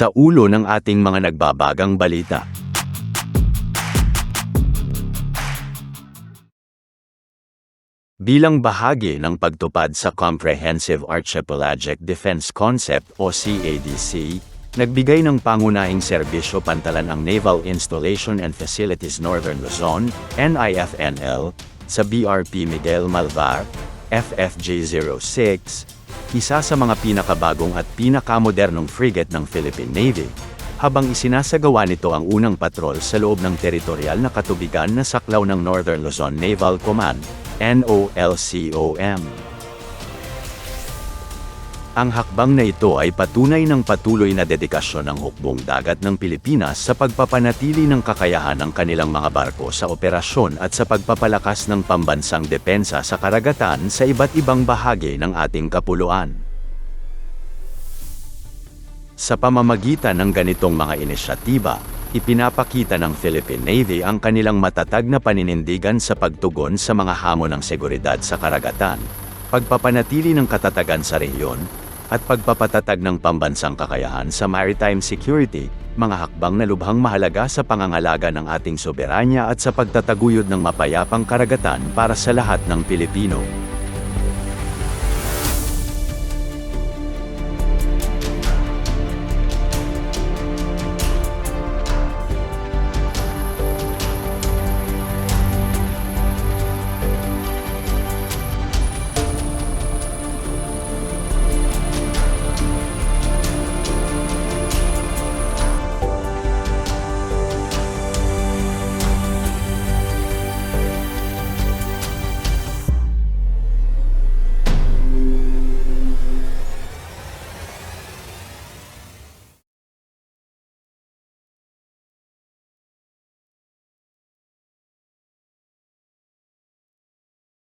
Sa ulo ng ating mga nagbabagang balita. Bilang bahagi ng pagtupad sa Comprehensive Archipelagic Defense Concept o CADC, nagbigay ng pangunahing serbisyo pantalan ang Naval Installation and Facilities Northern Luzon, NIFNL, sa BRP Miguel Malvar, FFJ-06, isa sa mga pinakabagong at pinakamodernong frigate ng Philippine Navy, habang isinasagawa nito ang unang patrol sa loob ng teritorial na katubigan na saklaw ng Northern Luzon Naval Command, NOLCOM. Ang hakbang na ito ay patunay ng patuloy na dedikasyon ng hukbong dagat ng Pilipinas sa pagpapanatili ng kakayahan ng kanilang mga barko sa operasyon at sa pagpapalakas ng pambansang depensa sa karagatan sa iba't ibang bahagi ng ating kapuluan. Sa pamamagitan ng ganitong mga inisyatiba, ipinapakita ng Philippine Navy ang kanilang matatag na paninindigan sa pagtugon sa mga hamon ng seguridad sa karagatan, pagpapanatili ng katatagan sa rehiyon, at pagpapatatag ng pambansang kakayahan sa maritime security, mga hakbang na lubhang mahalaga sa pangangalaga ng ating soberanya at sa pagtataguyod ng mapayapang karagatan para sa lahat ng Pilipino.